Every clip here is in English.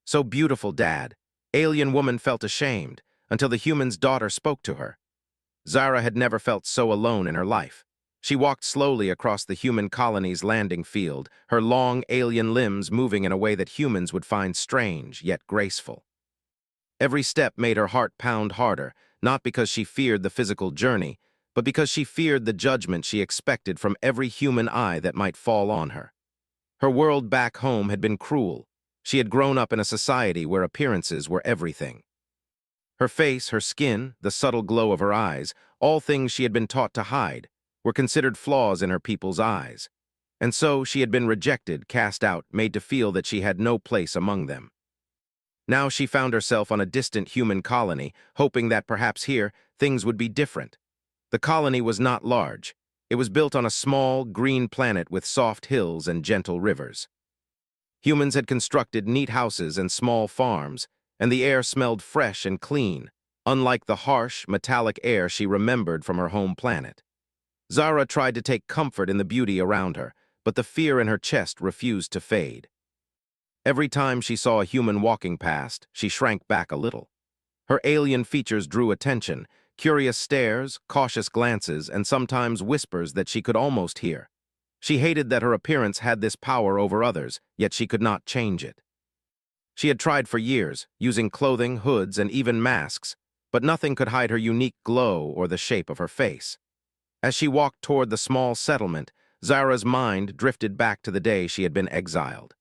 "So beautiful, Dad." Alien woman felt ashamed, until the human's daughter spoke to her. Zara had never felt so alone in her life. She walked slowly across the human colony's landing field, her long alien limbs moving in a way that humans would find strange, yet graceful. Every step made her heart pound harder, not because she feared the physical journey, but because she feared the judgment she expected from every human eye that might fall on her. Her world back home had been cruel. She had grown up in a society where appearances were everything. Her face, her skin, the subtle glow of her eyes, all things she had been taught to hide, were considered flaws in her people's eyes. And so she had been rejected, cast out, made to feel that she had no place among them. Now she found herself on a distant human colony, hoping that perhaps here things would be different. The colony was not large. It was built on a small, green planet with soft hills and gentle rivers. Humans had constructed neat houses and small farms, and the air smelled fresh and clean, unlike the harsh, metallic air she remembered from her home planet. Zara tried to take comfort in the beauty around her, but the fear in her chest refused to fade. Every time she saw a human walking past, she shrank back a little. Her alien features drew attention, curious stares, cautious glances, and sometimes whispers that she could almost hear. She hated that her appearance had this power over others, yet she could not change it. She had tried for years, using clothing, hoods, and even masks, but nothing could hide her unique glow or the shape of her face. As she walked toward the small settlement, Zara's mind drifted back to the day she had been exiled.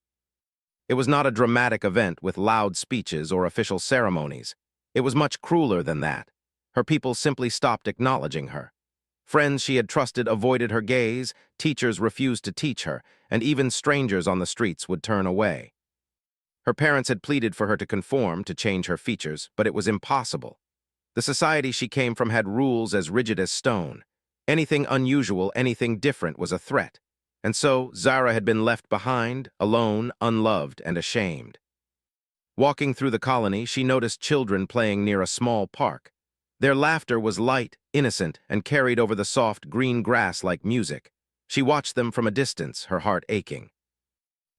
It was not a dramatic event with loud speeches or official ceremonies. It was much crueler than that. Her people simply stopped acknowledging her. Friends she had trusted avoided her gaze, teachers refused to teach her, and even strangers on the streets would turn away. Her parents had pleaded for her to conform, to change her features, but it was impossible. The society she came from had rules as rigid as stone. Anything unusual, anything different was a threat. And so Zara had been left behind, alone, unloved, and ashamed. Walking through the colony, she noticed children playing near a small park. Their laughter was light, innocent, and carried over the soft green grass like music. She watched them from a distance, her heart aching.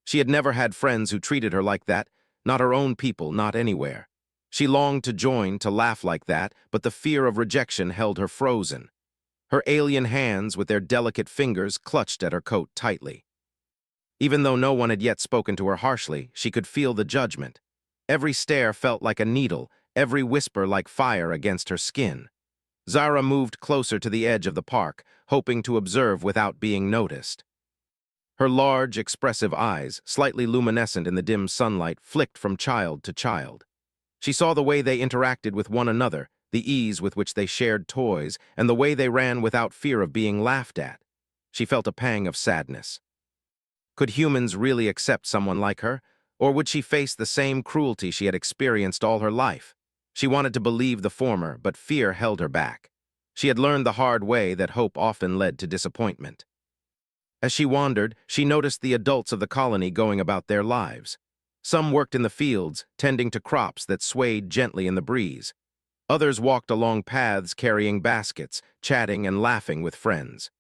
She had never had friends who treated her like that, not her own people, not anywhere. She longed to join, to laugh like that, but the fear of rejection held her frozen. Her alien hands, with their delicate fingers, clutched at her coat tightly. Even though no one had yet spoken to her harshly, she could feel the judgment. Every stare felt like a needle, every whisper like fire against her skin. Zara moved closer to the edge of the park, hoping to observe without being noticed. Her large, expressive eyes, slightly luminescent in the dim sunlight, flicked from child to child. She saw the way they interacted with one another, the ease with which they shared toys, and the way they ran without fear of being laughed at. She felt a pang of sadness. Could humans really accept someone like her, or would she face the same cruelty she had experienced all her life? She wanted to believe the former, but fear held her back. She had learned the hard way that hope often led to disappointment. As she wandered, she noticed the adults of the colony going about their lives. Some worked in the fields, tending to crops that swayed gently in the breeze. Others walked along paths carrying baskets, chatting and laughing with friends.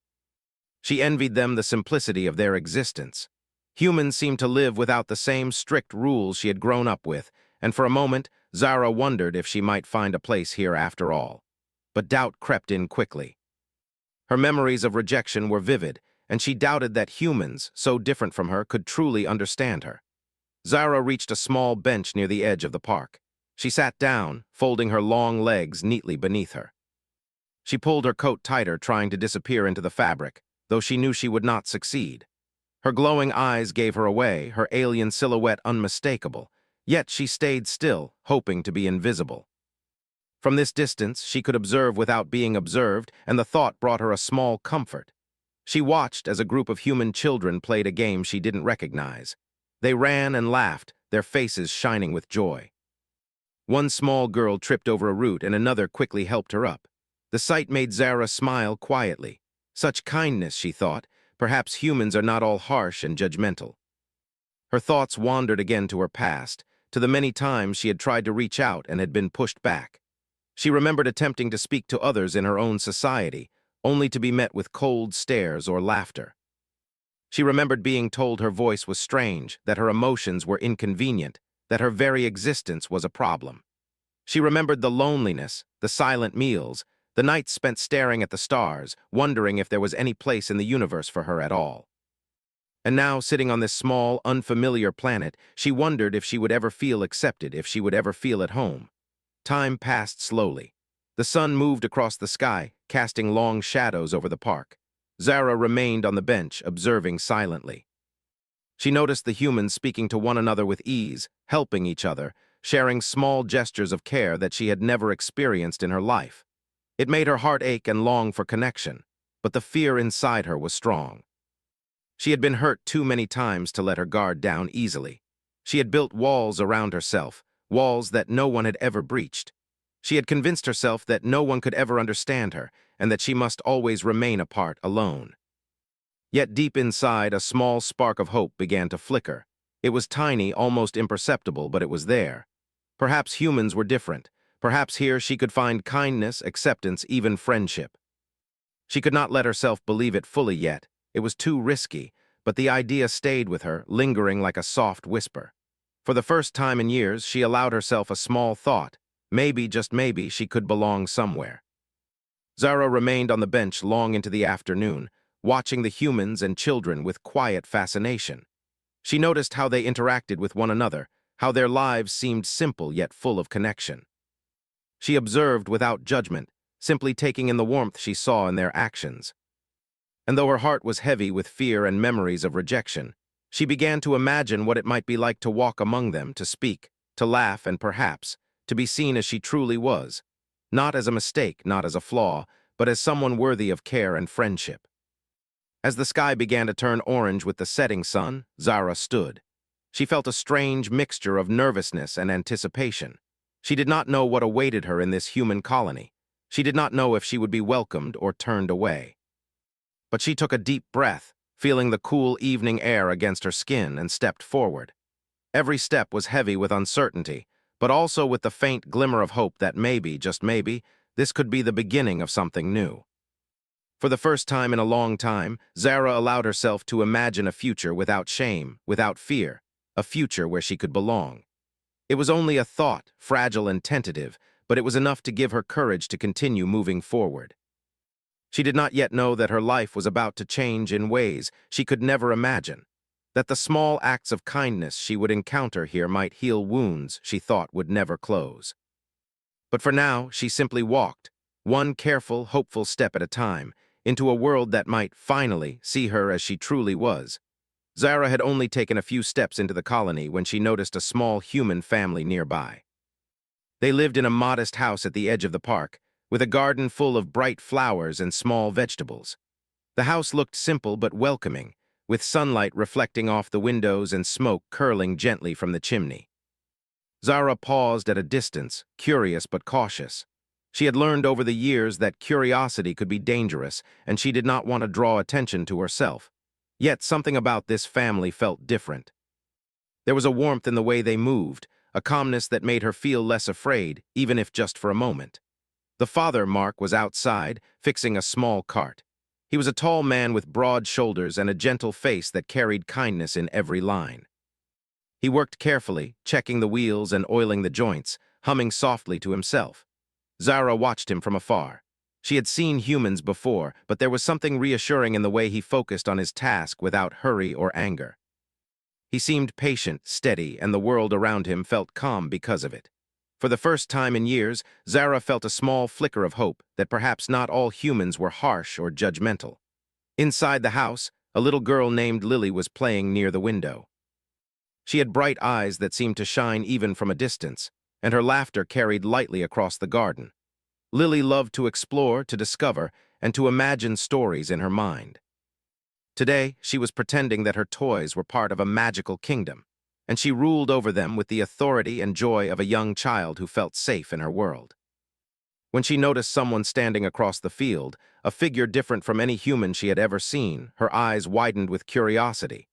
She envied them the simplicity of their existence. Humans seemed to live without the same strict rules she had grown up with, and for a moment, Zara wondered if she might find a place here after all. But doubt crept in quickly. Her memories of rejection were vivid, and she doubted that humans, so different from her, could truly understand her. Zara reached a small bench near the edge of the park. She sat down, folding her long legs neatly beneath her. She pulled her coat tighter, trying to disappear into the fabric, though she knew she would not succeed. Her glowing eyes gave her away, her alien silhouette unmistakable, yet she stayed still, hoping to be invisible. From this distance, she could observe without being observed, and the thought brought her a small comfort. She watched as a group of human children played a game she didn't recognize. They ran and laughed, their faces shining with joy. One small girl tripped over a root and another quickly helped her up. The sight made Zara smile quietly. Such kindness, she thought. Perhaps humans are not all harsh and judgmental. Her thoughts wandered again to her past, to the many times she had tried to reach out and had been pushed back. She remembered attempting to speak to others in her own society, only to be met with cold stares or laughter. She remembered being told her voice was strange, that her emotions were inconvenient, that her very existence was a problem. She remembered the loneliness, the silent meals, the nights spent staring at the stars, wondering if there was any place in the universe for her at all. And now, sitting on this small, unfamiliar planet, she wondered if she would ever feel accepted, if she would ever feel at home. Time passed slowly. The sun moved across the sky, casting long shadows over the park. Zara remained on the bench, observing silently. She noticed the humans speaking to one another with ease, helping each other, sharing small gestures of care that she had never experienced in her life. It made her heart ache and long for connection, but the fear inside her was strong. She had been hurt too many times to let her guard down easily. She had built walls around herself, walls that no one had ever breached. She had convinced herself that no one could ever understand her, and that she must always remain apart, alone. Yet deep inside, a small spark of hope began to flicker. It was tiny, almost imperceptible, but it was there. Perhaps humans were different. Perhaps here she could find kindness, acceptance, even friendship. She could not let herself believe it fully yet. It was too risky, but the idea stayed with her, lingering like a soft whisper. For the first time in years, she allowed herself a small thought. Maybe, just maybe, she could belong somewhere. Zara remained on the bench long into the afternoon, watching the humans and children with quiet fascination. She noticed how they interacted with one another, how their lives seemed simple yet full of connection. She observed without judgment, simply taking in the warmth she saw in their actions. And though her heart was heavy with fear and memories of rejection, she began to imagine what it might be like to walk among them, to speak, to laugh, and perhaps to be seen as she truly was, not as a mistake, not as a flaw, but as someone worthy of care and friendship. As the sky began to turn orange with the setting sun, Zara stood. She felt a strange mixture of nervousness and anticipation. She did not know what awaited her in this human colony. She did not know if she would be welcomed or turned away. But she took a deep breath, feeling the cool evening air against her skin, and stepped forward. Every step was heavy with uncertainty, but also with the faint glimmer of hope that maybe, just maybe, this could be the beginning of something new. For the first time in a long time, Zara allowed herself to imagine a future without shame, without fear, a future where she could belong. It was only a thought, fragile and tentative, but it was enough to give her courage to continue moving forward. She did not yet know that her life was about to change in ways she could never imagine, that the small acts of kindness she would encounter here might heal wounds she thought would never close. But for now, she simply walked, one careful, hopeful step at a time, into a world that might finally see her as she truly was. Zara had only taken a few steps into the colony when she noticed a small human family nearby. They lived in a modest house at the edge of the park, with a garden full of bright flowers and small vegetables. The house looked simple but welcoming, with sunlight reflecting off the windows and smoke curling gently from the chimney. Zara paused at a distance, curious but cautious. She had learned over the years that curiosity could be dangerous, and she did not want to draw attention to herself. Yet something about this family felt different. There was a warmth in the way they moved, a calmness that made her feel less afraid, even if just for a moment. The father, Mark, was outside, fixing a small cart. He was a tall man with broad shoulders and a gentle face that carried kindness in every line. He worked carefully, checking the wheels and oiling the joints, humming softly to himself. Zara watched him from afar. She had seen humans before, but there was something reassuring in the way he focused on his task without hurry or anger. He seemed patient, steady, and the world around him felt calm because of it. For the first time in years, Zara felt a small flicker of hope that perhaps not all humans were harsh or judgmental. Inside the house, a little girl named Lily was playing near the window. She had bright eyes that seemed to shine even from a distance, and her laughter carried lightly across the garden. Lily loved to explore, to discover, and to imagine stories in her mind. Today, she was pretending that her toys were part of a magical kingdom, and she ruled over them with the authority and joy of a young child who felt safe in her world. When she noticed someone standing across the field, a figure different from any human she had ever seen, her eyes widened with curiosity.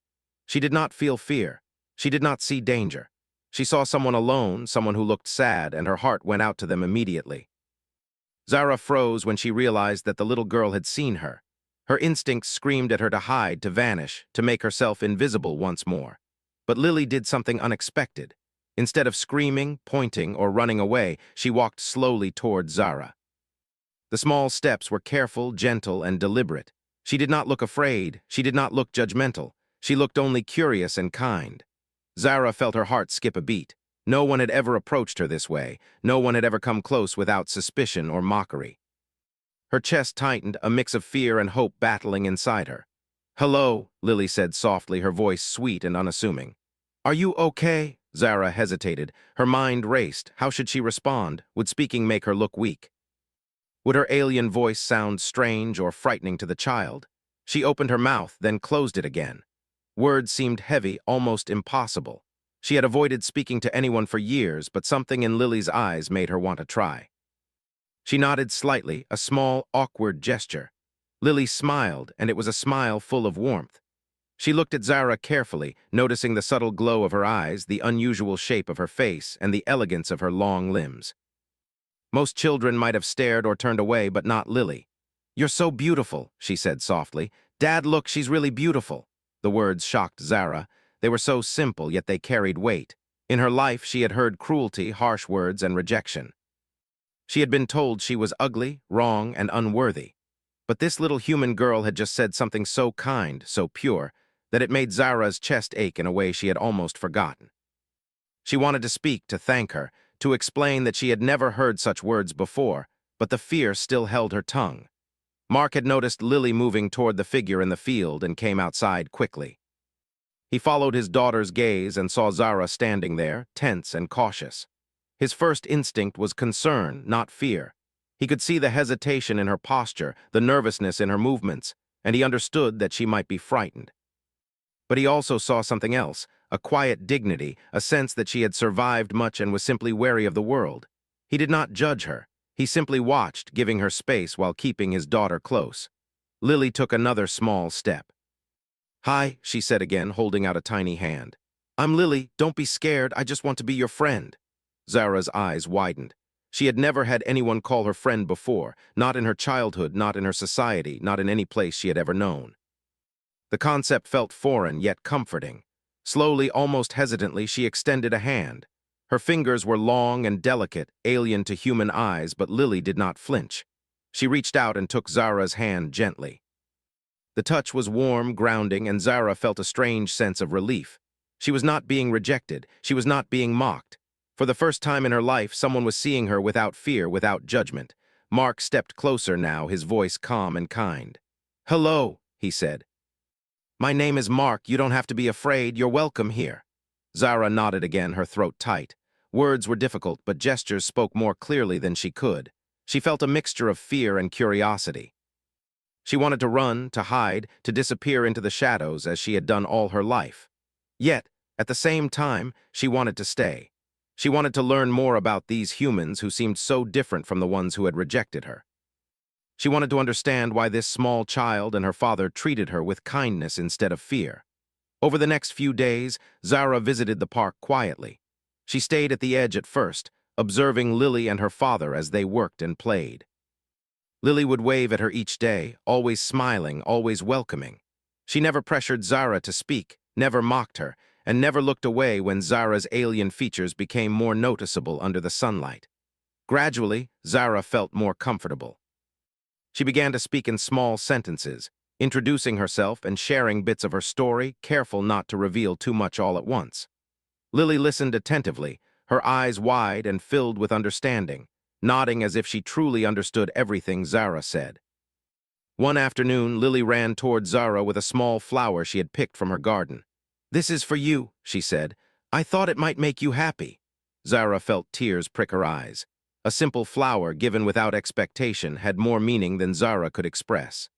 She did not feel fear. She did not see danger. She saw someone alone, someone who looked sad, and her heart went out to them immediately. Zara froze when she realized that the little girl had seen her. Her instincts screamed at her to hide, to vanish, to make herself invisible once more. But Lily did something unexpected. Instead of screaming, pointing, or running away, she walked slowly toward Zara. The small steps were careful, gentle, and deliberate. She did not look afraid. She did not look judgmental. She looked only curious and kind. Zara felt her heart skip a beat. No one had ever approached her this way. No one had ever come close without suspicion or mockery. Her chest tightened, a mix of fear and hope battling inside her. "Hello," Lily said softly, her voice sweet and unassuming. "Are you okay?" Zara hesitated. Her mind raced. How should she respond? Would speaking make her look weak? Would her alien voice sound strange or frightening to the child? She opened her mouth, then closed it again. Words seemed heavy, almost impossible. She had avoided speaking to anyone for years, but something in Lily's eyes made her want to try. She nodded slightly, a small, awkward gesture. Lily smiled, and it was a smile full of warmth. She looked at Zara carefully, noticing the subtle glow of her eyes, the unusual shape of her face, and the elegance of her long limbs. Most children might have stared or turned away, but not Lily. "You're so beautiful," she said softly. "Dad, look, she's really beautiful." The words shocked Zara. They were so simple, yet they carried weight. In her life, she had heard cruelty, harsh words, and rejection. She had been told she was ugly, wrong, and unworthy. But this little human girl had just said something so kind, so pure, that it made Zara's chest ache in a way she had almost forgotten. She wanted to speak, to thank her, to explain that she had never heard such words before, but the fear still held her tongue. Mark had noticed Lily moving toward the figure in the field and came outside quickly. He followed his daughter's gaze and saw Zara standing there, tense and cautious. His first instinct was concern, not fear. He could see the hesitation in her posture, the nervousness in her movements, and he understood that she might be frightened. But he also saw something else, a quiet dignity, a sense that she had survived much and was simply wary of the world. He did not judge her. He simply watched, giving her space while keeping his daughter close. Lily took another small step. "Hi," she said again, holding out a tiny hand. "I'm Lily. Don't be scared. I just want to be your friend." Zara's eyes widened. She had never had anyone call her friend before, not in her childhood, not in her society, not in any place she had ever known. The concept felt foreign, yet comforting. Slowly, almost hesitantly, she extended a hand. Her fingers were long and delicate, alien to human eyes, but Lily did not flinch. She reached out and took Zara's hand gently. The touch was warm, grounding, and Zara felt a strange sense of relief. She was not being rejected. She was not being mocked. For the first time in her life, someone was seeing her without fear, without judgment. Mark stepped closer now, his voice calm and kind. "Hello," he said. "My name is Mark. You don't have to be afraid. You're welcome here." Zara nodded again, her throat tight. Words were difficult, but gestures spoke more clearly than she could. She felt a mixture of fear and curiosity. She wanted to run, to hide, to disappear into the shadows as she had done all her life. Yet, at the same time, she wanted to stay. She wanted to learn more about these humans who seemed so different from the ones who had rejected her. She wanted to understand why this small child and her father treated her with kindness instead of fear. Over the next few days, Zara visited the park quietly. She stayed at the edge at first, observing Lily and her father as they worked and played. Lily would wave at her each day, always smiling, always welcoming. She never pressured Zara to speak, never mocked her, and never looked away when Zara's alien features became more noticeable under the sunlight. Gradually, Zara felt more comfortable. She began to speak in small sentences, introducing herself and sharing bits of her story, careful not to reveal too much all at once. Lily listened attentively, her eyes wide and filled with understanding, nodding as if she truly understood everything Zara said. One afternoon, Lily ran toward Zara with a small flower she had picked from her garden. "This is for you," she said. "I thought it might make you happy." Zara felt tears prick her eyes. A simple flower given without expectation had more meaning than Zara could express.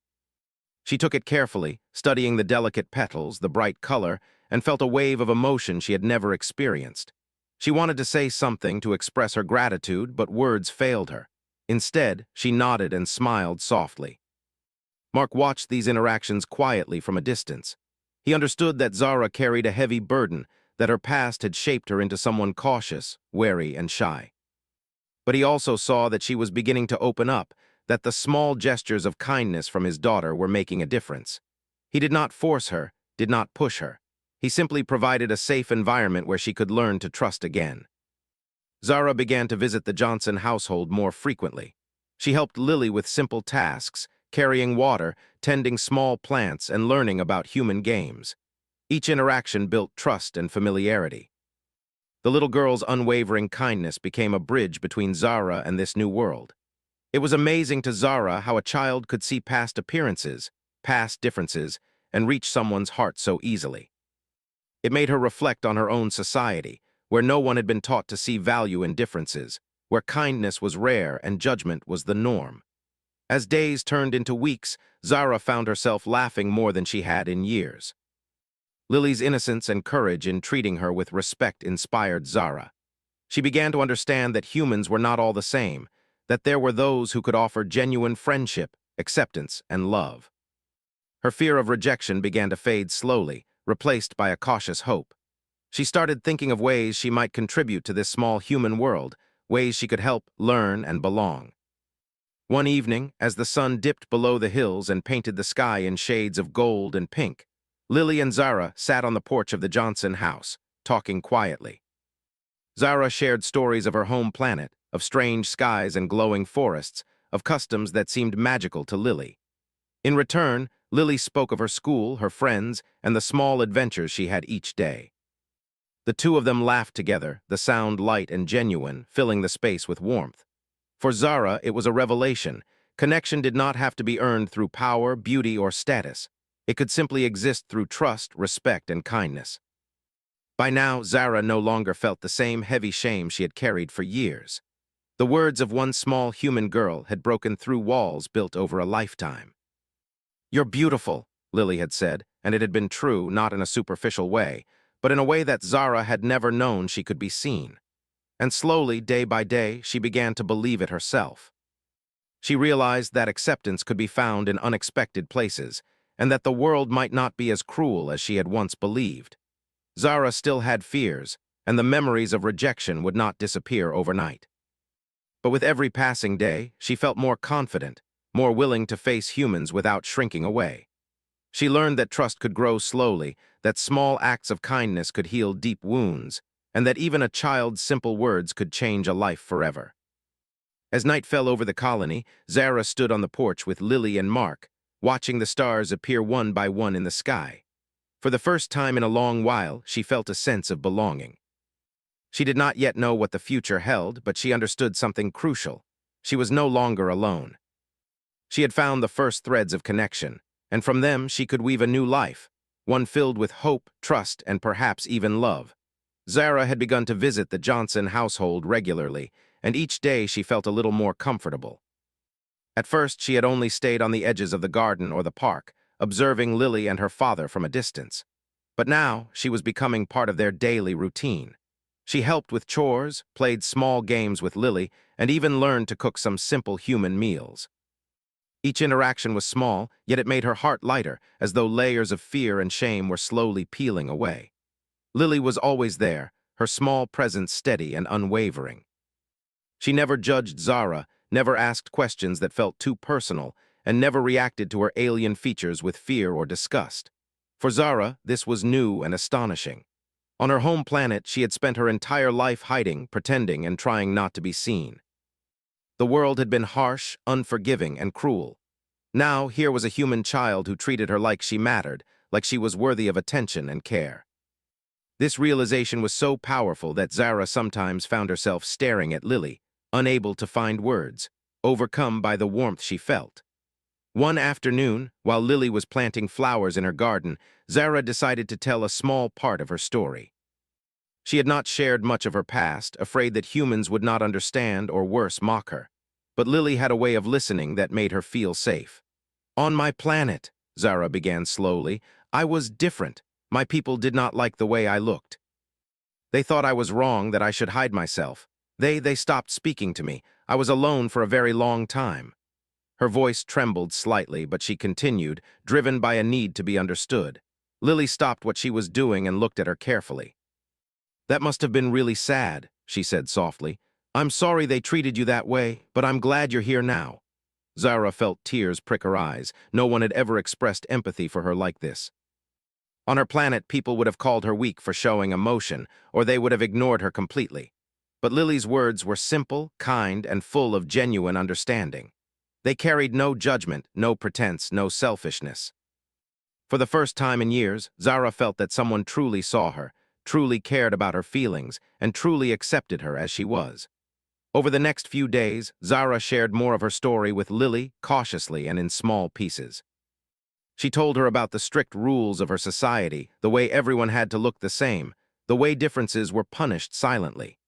She took it carefully, studying the delicate petals, the bright color, and felt a wave of emotion she had never experienced. She wanted to say something to express her gratitude, but words failed her. Instead, she nodded and smiled softly. Mark watched these interactions quietly from a distance. He understood that Zara carried a heavy burden, that her past had shaped her into someone cautious, wary, and shy. But he also saw that she was beginning to open up, that the small gestures of kindness from his daughter were making a difference. He did not force her, did not push her. He simply provided a safe environment where she could learn to trust again. Zara began to visit the Johnson household more frequently. She helped Lily with simple tasks, carrying water, tending small plants, and learning about human games. Each interaction built trust and familiarity. The little girl's unwavering kindness became a bridge between Zara and this new world. It was amazing to Zara how a child could see past appearances, past differences, and reach someone's heart so easily. It made her reflect on her own society, where no one had been taught to see value in differences, where kindness was rare and judgment was the norm. As days turned into weeks, Zara found herself laughing more than she had in years. Lily's innocence and courage in treating her with respect inspired Zara. She began to understand that humans were not all the same, that there were those who could offer genuine friendship, acceptance, and love. Her fear of rejection began to fade slowly, replaced by a cautious hope. She started thinking of ways she might contribute to this small human world, ways she could help, learn, and belong. One evening, as the sun dipped below the hills and painted the sky in shades of gold and pink, Lily and Zara sat on the porch of the Johnson house, talking quietly. Zara shared stories of her home planet, of strange skies and glowing forests, of customs that seemed magical to Lily. In return, Lily spoke of her school, her friends, and the small adventures she had each day. The two of them laughed together, the sound light and genuine, filling the space with warmth. For Zara, it was a revelation. Connection did not have to be earned through power, beauty, or status. It could simply exist through trust, respect, and kindness. By now, Zara no longer felt the same heavy shame she had carried for years. The words of one small human girl had broken through walls built over a lifetime. "You're beautiful," Lily had said, and it had been true, not in a superficial way, but in a way that Zara had never known she could be seen. And slowly, day by day, she began to believe it herself. She realized that acceptance could be found in unexpected places, and that the world might not be as cruel as she had once believed. Zara still had fears, and the memories of rejection would not disappear overnight. But with every passing day, she felt more confident, more willing to face humans without shrinking away. She learned that trust could grow slowly, that small acts of kindness could heal deep wounds, and that even a child's simple words could change a life forever. As night fell over the colony, Zara stood on the porch with Lily and Mark, watching the stars appear one by one in the sky. For the first time in a long while, she felt a sense of belonging. She did not yet know what the future held, but she understood something crucial. She was no longer alone. She had found the first threads of connection, and from them she could weave a new life, one filled with hope, trust, and perhaps even love. Zara had begun to visit the Johnson household regularly, and each day she felt a little more comfortable. At first, she had only stayed on the edges of the garden or the park, observing Lily and her father from a distance. But now, she was becoming part of their daily routine. She helped with chores, played small games with Lily, and even learned to cook some simple human meals. Each interaction was small, yet it made her heart lighter, as though layers of fear and shame were slowly peeling away. Lily was always there, her small presence steady and unwavering. She never judged Zara, never asked questions that felt too personal, and never reacted to her alien features with fear or disgust. For Zara, this was new and astonishing. On her home planet, she had spent her entire life hiding, pretending, and trying not to be seen. The world had been harsh, unforgiving, and cruel. Now, here was a human child who treated her like she mattered, like she was worthy of attention and care. This realization was so powerful that Zara sometimes found herself staring at Lily, unable to find words, overcome by the warmth she felt. One afternoon, while Lily was planting flowers in her garden, Zara decided to tell a small part of her story. She had not shared much of her past, afraid that humans would not understand or worse, mock her. But Lily had a way of listening that made her feel safe. "On my planet," Zara began slowly, "I was different. My people did not like the way I looked. They thought I was wrong, that I should hide myself. They stopped speaking to me. I was alone for a very long time." Her voice trembled slightly, but she continued, driven by a need to be understood. Lily stopped what she was doing and looked at her carefully. "That must have been really sad," she said softly. "I'm sorry they treated you that way, but I'm glad you're here now." Zara felt tears prick her eyes. No one had ever expressed empathy for her like this. On her planet, people would have called her weak for showing emotion, or they would have ignored her completely. But Lily's words were simple, kind, and full of genuine understanding. They carried no judgment, no pretense, no selfishness. For the first time in years, Zara felt that someone truly saw her, truly cared about her feelings, and truly accepted her as she was. Over the next few days, Zara shared more of her story with Lily, cautiously and in small pieces. She told her about the strict rules of her society, the way everyone had to look the same, the way differences were punished silently.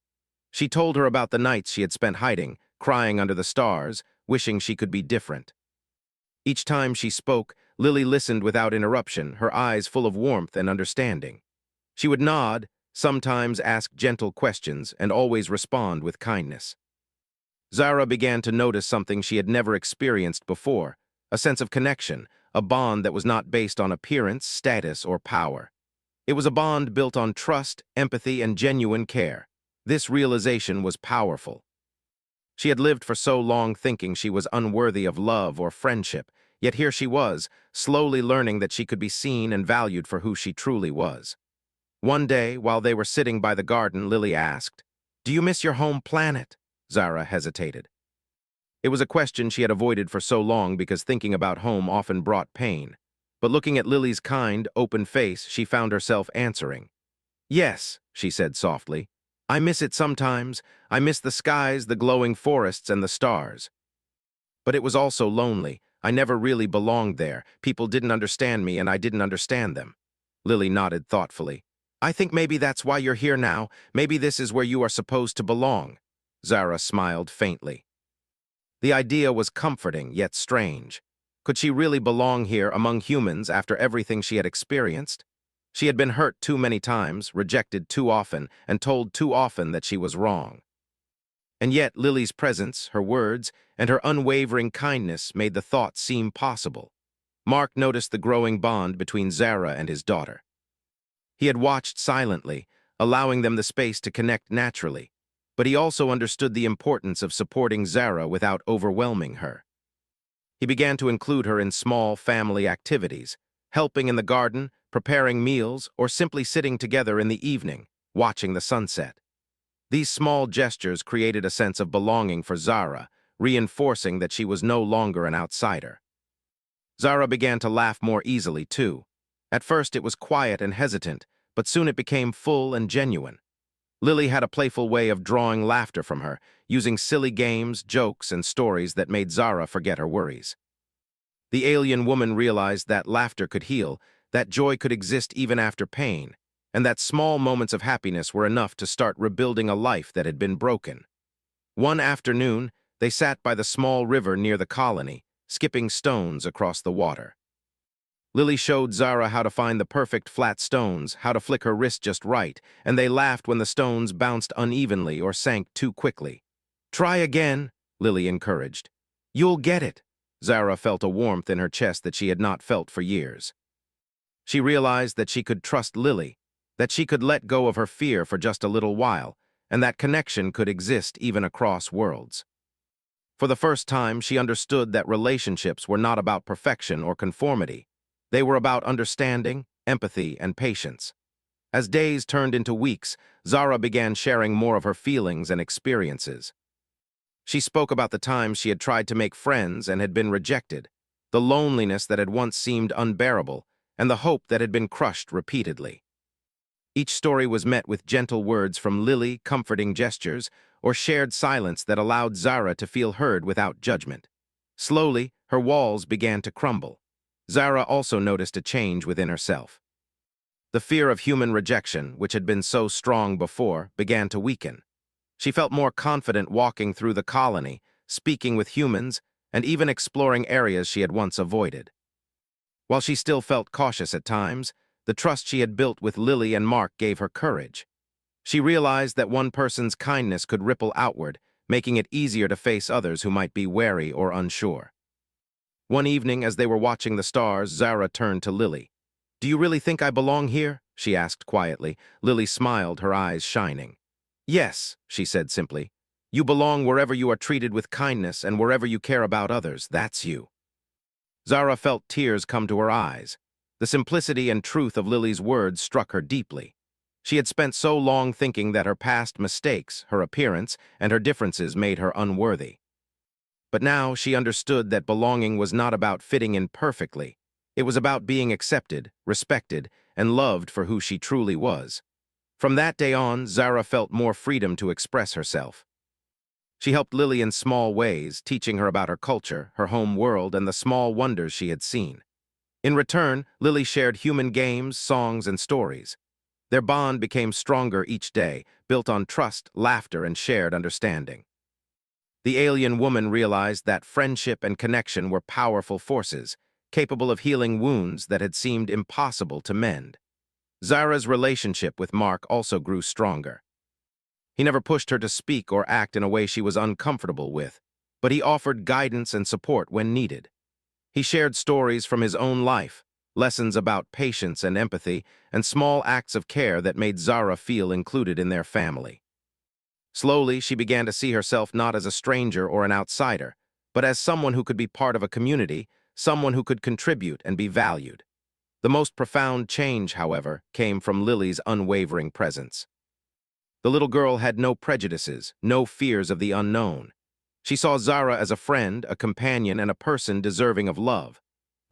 She told her about the nights she had spent hiding, crying under the stars, wishing she could be different. Each time she spoke, Lily listened without interruption, her eyes full of warmth and understanding. She would nod, sometimes ask gentle questions, and always respond with kindness. Zara began to notice something she had never experienced before, a sense of connection, a bond that was not based on appearance, status, or power. It was a bond built on trust, empathy, and genuine care. This realization was powerful. She had lived for so long thinking she was unworthy of love or friendship, yet here she was, slowly learning that she could be seen and valued for who she truly was. One day, while they were sitting by the garden, Lily asked, "Do you miss your home planet?" Zara hesitated. It was a question she had avoided for so long because thinking about home often brought pain. But looking at Lily's kind, open face, she found herself answering. "Yes," she said softly. "I miss it sometimes. I miss the skies, the glowing forests, and the stars. But it was also lonely. I never really belonged there. People didn't understand me, and I didn't understand them." Lily nodded thoughtfully. "I think maybe that's why you're here now. Maybe this is where you are supposed to belong." Zara smiled faintly. The idea was comforting, yet strange. Could she really belong here among humans after everything she had experienced? She had been hurt too many times, rejected too often, and told too often that she was wrong. And yet Lily's presence, her words, and her unwavering kindness made the thought seem possible. Mark noticed the growing bond between Zara and his daughter. He had watched silently, allowing them the space to connect naturally, but he also understood the importance of supporting Zara without overwhelming her. He began to include her in small family activities, helping in the garden, preparing meals, or simply sitting together in the evening, watching the sunset. These small gestures created a sense of belonging for Zara, reinforcing that she was no longer an outsider. Zara began to laugh more easily, too. At first it was quiet and hesitant, but soon it became full and genuine. Lily had a playful way of drawing laughter from her, using silly games, jokes, and stories that made Zara forget her worries. The alien woman realized that laughter could heal, that joy could exist even after pain, and that small moments of happiness were enough to start rebuilding a life that had been broken. One afternoon, they sat by the small river near the colony, skipping stones across the water. Lily showed Zara how to find the perfect flat stones, how to flick her wrist just right, and they laughed when the stones bounced unevenly or sank too quickly. "Try again," Lily encouraged. "You'll get it." Zara felt a warmth in her chest that she had not felt for years. She realized that she could trust Lily, that she could let go of her fear for just a little while, and that connection could exist even across worlds. For the first time, she understood that relationships were not about perfection or conformity. They were about understanding, empathy, and patience. As days turned into weeks, Zara began sharing more of her feelings and experiences. She spoke about the times she had tried to make friends and had been rejected, the loneliness that had once seemed unbearable, and the hope that had been crushed repeatedly. Each story was met with gentle words from Lily, comforting gestures, or shared silence that allowed Zara to feel heard without judgment. Slowly, her walls began to crumble. Zara also noticed a change within herself. The fear of human rejection, which had been so strong before, began to weaken. She felt more confident walking through the colony, speaking with humans, and even exploring areas she had once avoided. While she still felt cautious at times, the trust she had built with Lily and Mark gave her courage. She realized that one person's kindness could ripple outward, making it easier to face others who might be wary or unsure. One evening, as they were watching the stars, Zara turned to Lily. "Do you really think I belong here?" she asked quietly. Lily smiled, her eyes shining. "Yes," she said simply. "You belong wherever you are treated with kindness and wherever you care about others. That's you." Zara felt tears come to her eyes. The simplicity and truth of Lily's words struck her deeply. She had spent so long thinking that her past mistakes, her appearance, and her differences made her unworthy. But now she understood that belonging was not about fitting in perfectly. It was about being accepted, respected, and loved for who she truly was. From that day on, Zara felt more freedom to express herself. She helped Lily in small ways, teaching her about her culture, her home world, and the small wonders she had seen. In return, Lily shared human games, songs, and stories. Their bond became stronger each day, built on trust, laughter, and shared understanding. The alien woman realized that friendship and connection were powerful forces, capable of healing wounds that had seemed impossible to mend. Zara's relationship with Mark also grew stronger. He never pushed her to speak or act in a way she was uncomfortable with, but he offered guidance and support when needed. He shared stories from his own life, lessons about patience and empathy, and small acts of care that made Zara feel included in their family. Slowly, she began to see herself not as a stranger or an outsider, but as someone who could be part of a community, someone who could contribute and be valued. The most profound change, however, came from Lily's unwavering presence. The little girl had no prejudices, no fears of the unknown. She saw Zara as a friend, a companion, and a person deserving of love.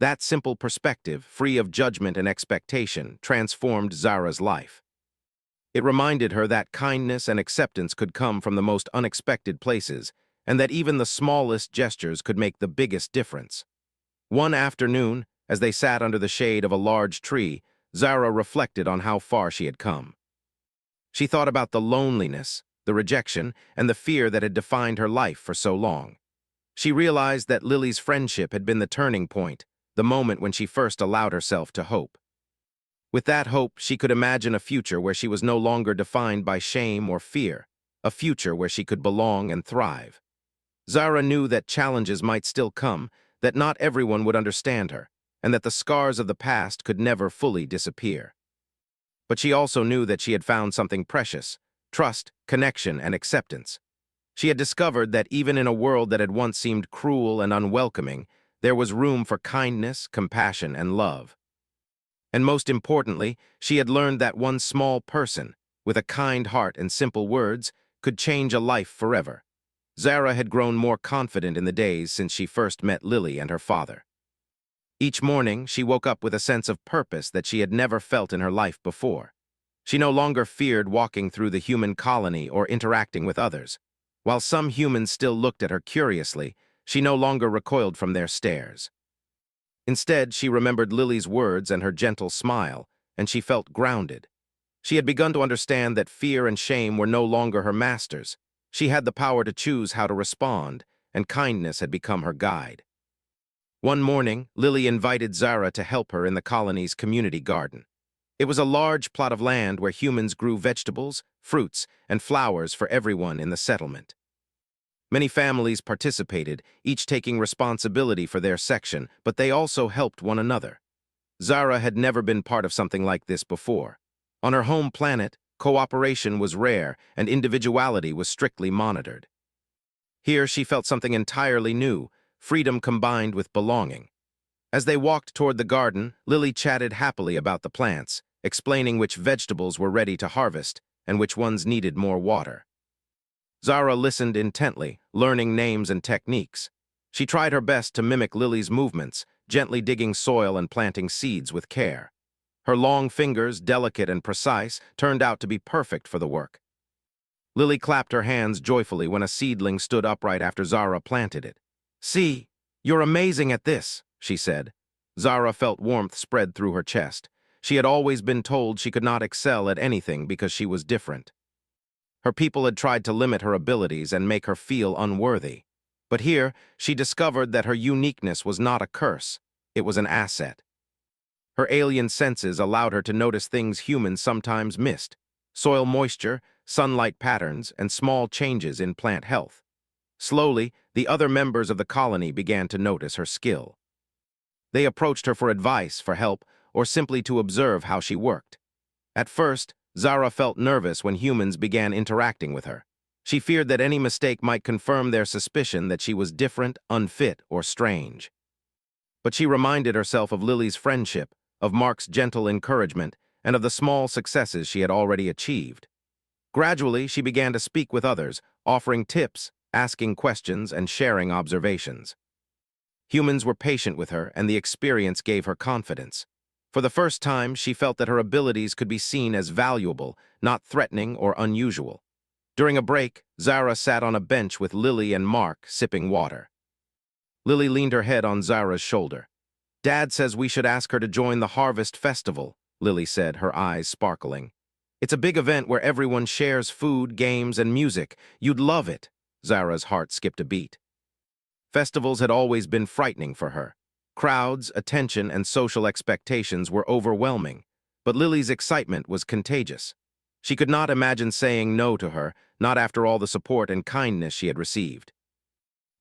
That simple perspective, free of judgment and expectation, transformed Zara's life. It reminded her that kindness and acceptance could come from the most unexpected places, and that even the smallest gestures could make the biggest difference. One afternoon, as they sat under the shade of a large tree, Zara reflected on how far she had come. She thought about the loneliness, the rejection, and the fear that had defined her life for so long. She realized that Lily's friendship had been the turning point, the moment when she first allowed herself to hope. With that hope, she could imagine a future where she was no longer defined by shame or fear, a future where she could belong and thrive. Zara knew that challenges might still come, that not everyone would understand her, and that the scars of the past could never fully disappear. But she also knew that she had found something precious: trust, connection, and acceptance. She had discovered that even in a world that had once seemed cruel and unwelcoming, there was room for kindness, compassion, and love. And most importantly, she had learned that one small person, with a kind heart and simple words, could change a life forever. Zara had grown more confident in the days since she first met Lily and her father. Each morning, she woke up with a sense of purpose that she had never felt in her life before. She no longer feared walking through the human colony or interacting with others. While some humans still looked at her curiously, she no longer recoiled from their stares. Instead, she remembered Lily's words and her gentle smile, and she felt grounded. She had begun to understand that fear and shame were no longer her masters. She had the power to choose how to respond, and kindness had become her guide. One morning, Lily invited Zara to help her in the colony's community garden. It was a large plot of land where humans grew vegetables, fruits, and flowers for everyone in the settlement. Many families participated, each taking responsibility for their section, but they also helped one another. Zara had never been part of something like this before. On her home planet, cooperation was rare and individuality was strictly monitored. Here she felt something entirely new: freedom combined with belonging. As they walked toward the garden, Lily chatted happily about the plants, explaining which vegetables were ready to harvest and which ones needed more water. Zara listened intently, learning names and techniques. She tried her best to mimic Lily's movements, gently digging soil and planting seeds with care. Her long fingers, delicate and precise, turned out to be perfect for the work. Lily clapped her hands joyfully when a seedling stood upright after Zara planted it. "See, you're amazing at this," she said. Zara felt warmth spread through her chest. She had always been told she could not excel at anything because she was different. Her people had tried to limit her abilities and make her feel unworthy. But here, she discovered that her uniqueness was not a curse, it was an asset. Her alien senses allowed her to notice things humans sometimes missed: soil moisture, sunlight patterns, and small changes in plant health. Slowly, the other members of the colony began to notice her skill. They approached her for advice, for help, or simply to observe how she worked. At first, Zara felt nervous when humans began interacting with her. She feared that any mistake might confirm their suspicion that she was different, unfit, or strange. But she reminded herself of Lily's friendship, of Mark's gentle encouragement, and of the small successes she had already achieved. Gradually, she began to speak with others, offering tips, asking questions, and sharing observations. Humans were patient with her, and the experience gave her confidence. For the first time, she felt that her abilities could be seen as valuable, not threatening or unusual. During a break, Zara sat on a bench with Lily and Mark, sipping water. Lily leaned her head on Zara's shoulder. "Dad says we should ask her to join the Harvest Festival," Lily said, her eyes sparkling. "It's a big event where everyone shares food, games, and music. You'd love it." Zara's heart skipped a beat. Festivals had always been frightening for her. Crowds, attention, and social expectations were overwhelming, but Lily's excitement was contagious. She could not imagine saying no to her, not after all the support and kindness she had received.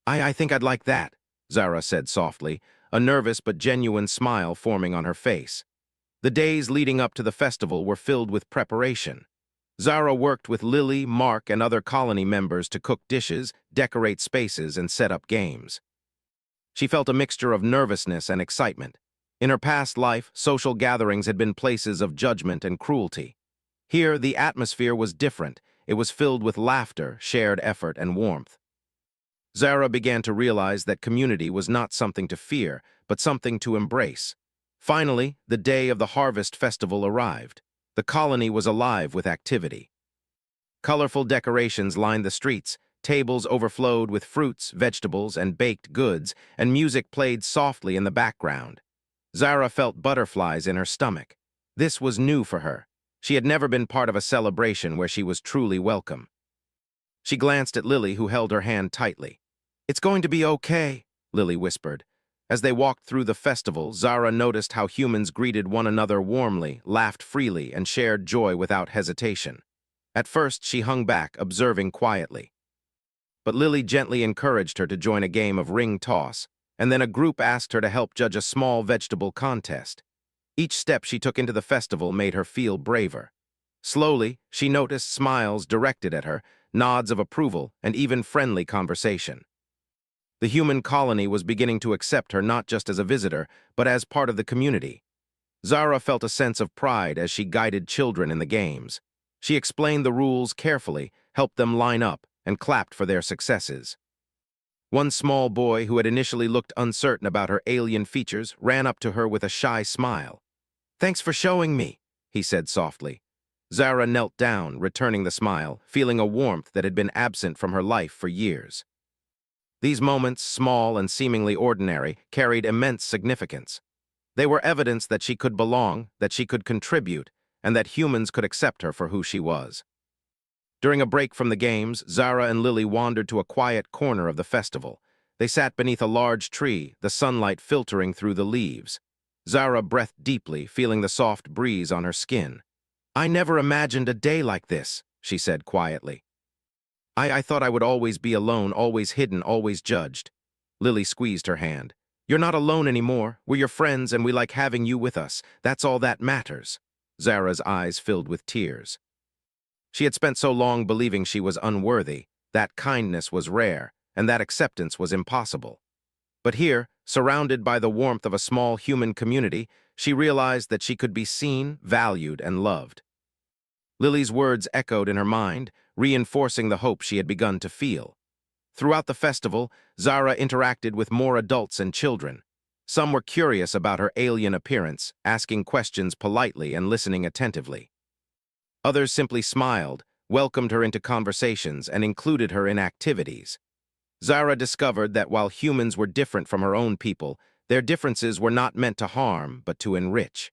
I think I'd like that," Zara said softly, a nervous but genuine smile forming on her face. The days leading up to the festival were filled with preparation. Zara worked with Lily, Mark, and other colony members to cook dishes, decorate spaces, and set up games. She felt a mixture of nervousness and excitement. In her past life, social gatherings had been places of judgment and cruelty. Here, the atmosphere was different. It was filled with laughter, shared effort, and warmth. Zara began to realize that community was not something to fear, but something to embrace. Finally, the day of the Harvest Festival arrived. The colony was alive with activity. Colorful decorations lined the streets, tables overflowed with fruits, vegetables, and baked goods, and music played softly in the background. Zara felt butterflies in her stomach. This was new for her. She had never been part of a celebration where she was truly welcome. She glanced at Lily, who held her hand tightly. "It's going to be okay," Lily whispered. As they walked through the festival, Zara noticed how humans greeted one another warmly, laughed freely, and shared joy without hesitation. At first, she hung back, observing quietly. But Lily gently encouraged her to join a game of ring toss, and then a group asked her to help judge a small vegetable contest. Each step she took into the festival made her feel braver. Slowly, she noticed smiles directed at her, nods of approval, and even friendly conversation. The human colony was beginning to accept her not just as a visitor, but as part of the community. Zara felt a sense of pride as she guided children in the games. She explained the rules carefully, helped them line up, and clapped for their successes. One small boy who had initially looked uncertain about her alien features ran up to her with a shy smile. "Thanks for showing me," he said softly. Zara knelt down, returning the smile, feeling a warmth that had been absent from her life for years. These moments, small and seemingly ordinary, carried immense significance. They were evidence that she could belong, that she could contribute, and that humans could accept her for who she was. During a break from the games, Zara and Lily wandered to a quiet corner of the festival. They sat beneath a large tree, the sunlight filtering through the leaves. Zara breathed deeply, feeling the soft breeze on her skin. "I never imagined a day like this," she said quietly. I thought I would always be alone, always hidden, always judged." Lily squeezed her hand. "You're not alone anymore. We're your friends, and we like having you with us. That's all that matters." Zara's eyes filled with tears. She had spent so long believing she was unworthy, that kindness was rare, and that acceptance was impossible. But here, surrounded by the warmth of a small human community, she realized that she could be seen, valued, and loved. Lily's words echoed in her mind, reinforcing the hope she had begun to feel. Throughout the festival, Zara interacted with more adults and children. Some were curious about her alien appearance, asking questions politely and listening attentively. Others simply smiled, welcomed her into conversations, and included her in activities. Zara discovered that while humans were different from her own people, their differences were not meant to harm, but to enrich.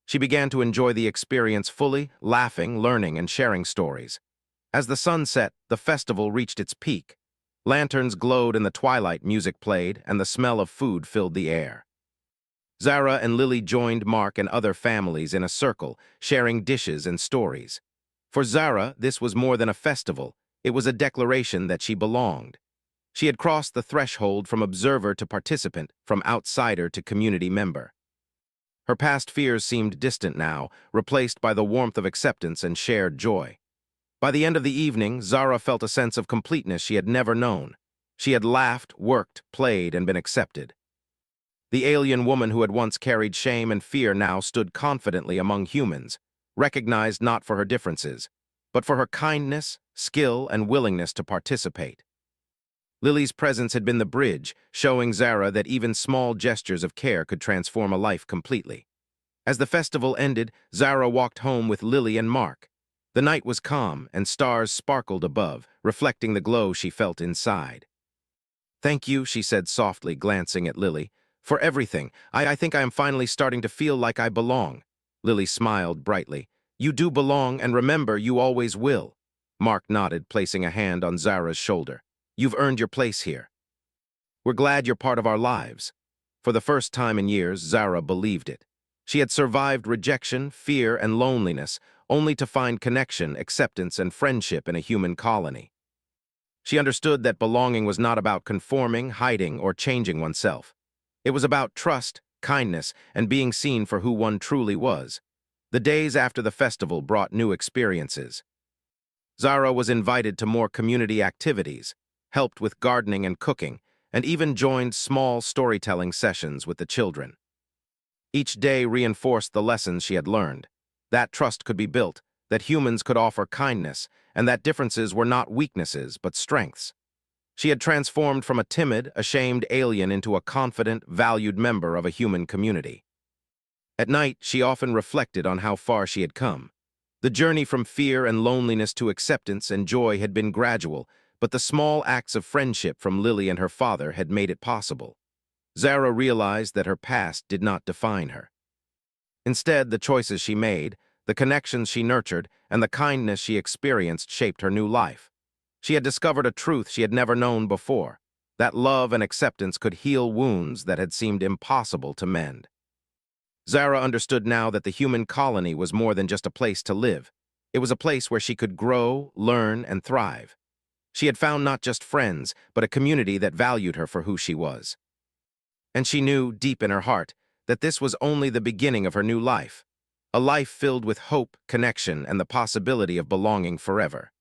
She began to enjoy the experience fully, laughing, learning, and sharing stories. As the sun set, the festival reached its peak. Lanterns glowed in the twilight, music played, and the smell of food filled the air. Zara and Lily joined Mark and other families in a circle, sharing dishes and stories. For Zara, this was more than a festival. It was a declaration that she belonged. She had crossed the threshold from observer to participant, from outsider to community member. Her past fears seemed distant now, replaced by the warmth of acceptance and shared joy. By the end of the evening, Zara felt a sense of completeness she had never known. She had laughed, worked, played, and been accepted. The alien woman who had once carried shame and fear now stood confidently among humans, recognized not for her differences, but for her kindness, skill, and willingness to participate. Lily's presence had been the bridge, showing Zara that even small gestures of care could transform a life completely. As the festival ended, Zara walked home with Lily and Mark. The night was calm, and stars sparkled above, reflecting the glow she felt inside. "Thank you," she said softly, glancing at Lily, "for everything. I think I am finally starting to feel like I belong." Lily smiled brightly. "You do belong, and remember, you always will." Mark nodded, placing a hand on Zara's shoulder. "You've earned your place here. We're glad you're part of our lives." For the first time in years, Zara believed it. She had survived rejection, fear, and loneliness, only to find connection, acceptance, and friendship in a human colony. She understood that belonging was not about conforming, hiding, or changing oneself. It was about trust, kindness, and being seen for who one truly was. The days after the festival brought new experiences. Zara was invited to more community activities, helped with gardening and cooking, and even joined small storytelling sessions with the children. Each day reinforced the lessons she had learned. That trust could be built, that humans could offer kindness, and that differences were not weaknesses but strengths. She had transformed from a timid, ashamed alien into a confident, valued member of a human community. At night, she often reflected on how far she had come. The journey from fear and loneliness to acceptance and joy had been gradual, but the small acts of friendship from Lily and her father had made it possible. Zara realized that her past did not define her. Instead, the choices she made, the connections she nurtured, and the kindness she experienced shaped her new life. She had discovered a truth she had never known before, that love and acceptance could heal wounds that had seemed impossible to mend. Zara understood now that the human colony was more than just a place to live. It was a place where she could grow, learn, and thrive. She had found not just friends, but a community that valued her for who she was. And she knew, deep in her heart, that this was only the beginning of her new life, a life filled with hope, connection, and the possibility of belonging forever.